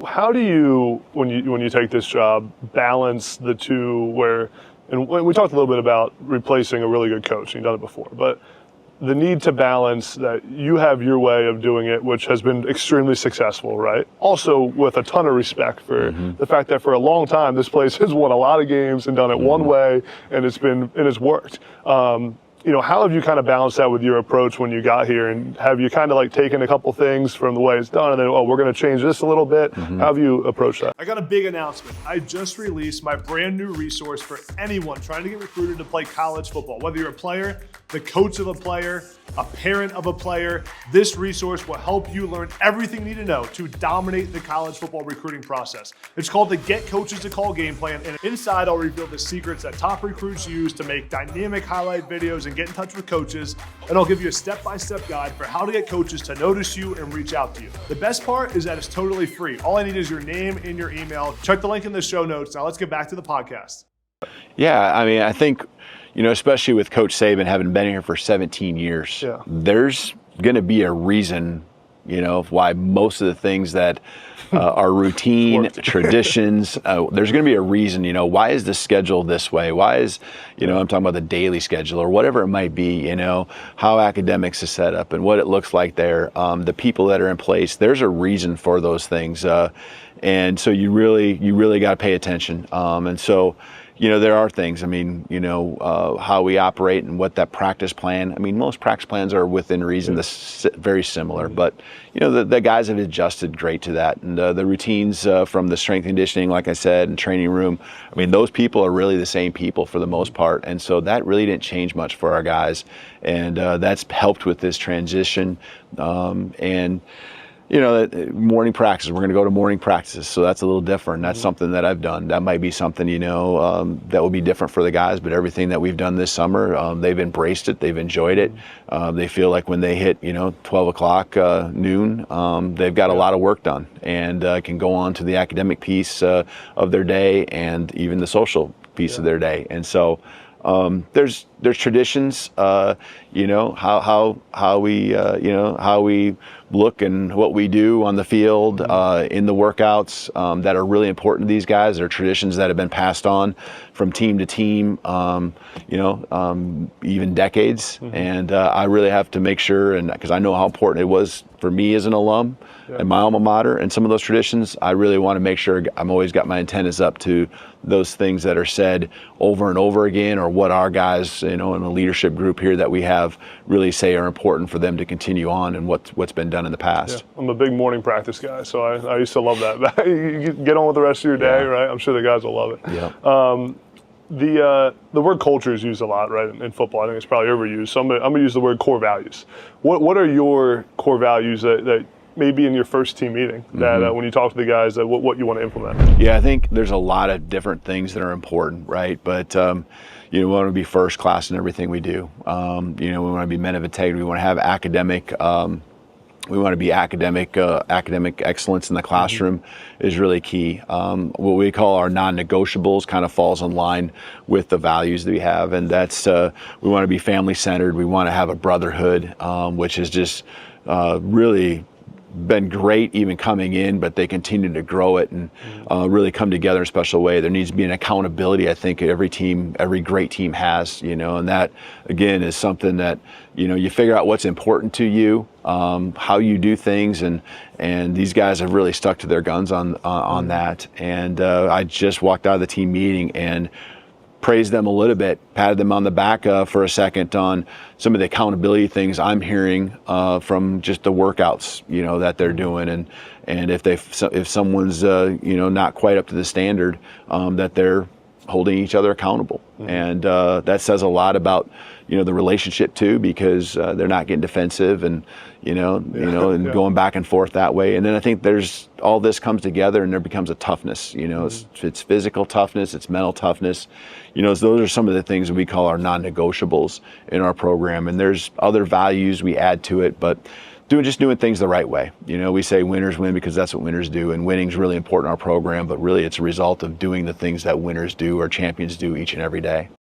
how do you, when you take this job, balance the two where, and we talked a little bit about replacing a really good coach, and you've done it before, but the need to balance that you have your way of doing it, which has been extremely successful, right? Also with a ton of respect for the fact that for a long time, this place has won a lot of games and done it one way, and it's worked. How have you kind of balanced that with your approach when you got here? And have you kind of like taken a couple things from the way it's done and then, we're going to change this a little bit? How have you approached that? I got a big announcement. I just released my brand new resource for anyone trying to get recruited to play college football. Whether you're a player, the coach of a player, a parent of a player, this resource will help you learn everything you need to know to dominate the college football recruiting process. It's called the Get Coaches to Call Game Plan, and inside I'll reveal the secrets that top recruits use to make dynamic highlight videos and get in touch with coaches, and I'll give you a step-by-step guide for how to get coaches to notice you and reach out to you. The best part is that it's totally free. All I need is your name and your email. Check the link in the show notes. Now let's get back to the podcast. Yeah, I mean, I think, especially with Coach Saban having been here for 17 years, there's going to be a reason, why most of the things that are routine, traditions, there's going to be a reason, why is the schedule this way? Why is, I'm talking about the daily schedule or whatever it might be, how academics is set up and what it looks like there, the people that are in place. There's a reason for those things. And so you really got to pay attention. And so, there are things, how we operate and what that practice plan, most practice plans are within reason, very similar, but, the guys have adjusted great to that. And the routines from the strength and conditioning, like I said, and training room, those people are really the same people for the most part. And so that really didn't change much for our guys. And that's helped with this transition. Morning practice, we're going to go to morning practices. So that's a little different. That's something that I've done. That might be something, that will be different for the guys, but everything that we've done this summer, they've embraced it. They've enjoyed it. They feel like when they hit, 12 o'clock, noon, they've got a lot of work done and can go on to the academic piece of their day and even the social piece of their day. And so, there's traditions, how we look and what we do on the field, in the workouts, that are really important to these guys. They're traditions that have been passed on from team to team, even decades. And I really have to make sure, and because I know how important it was for me as an alum and my alma mater and some of those traditions, I really want to make sure I'm always got my antennas up to those things that are said over and over again, or what our guys, in a leadership group here that we have really say are important for them to continue on and what's been done in the past. Yeah. I'm a big morning practice guy, so I used to love that. You get on with the rest of your day, right? I'm sure the guys will love it. Yeah. The word culture is used a lot, right, in football. I think it's probably overused. So I'm gonna use the word core values. What are your core values that maybe in your first team meeting that when you talk to the guys, that what you want to implement? Yeah, I think there's a lot of different things that are important, right? But we want to be first class in everything we do. We want to be men of integrity. We want to have academic. We want to be academic excellence in the classroom is really key. What we call our non-negotiables kind of falls in line with the values that we have, and that's we want to be family-centered. We want to have a brotherhood, which is just really been great even coming in, but they continue to grow it and really come together in a special way. There needs to be an accountability, I think, every great team has, and that, again, is something that, you figure out what's important to you, how you do things, and these guys have really stuck to their guns on that. And I just walked out of the team meeting and praised them a little bit, patted them on the back for a second on some of the accountability things I'm hearing from just the workouts, that they're doing, and if someone's not quite up to the standard, that they're holding each other accountable, and that says a lot about the relationship too, because they're not getting defensive and going back and forth that way. And then I think there's all this comes together and there becomes a toughness. It's physical toughness, it's mental toughness. Those are some of the things that we call our non-negotiables in our program. And there's other values we add to it, but doing things the right way. We say winners win because that's what winners do, and winning's really important in our program, but really it's a result of doing the things that winners do or champions do each and every day.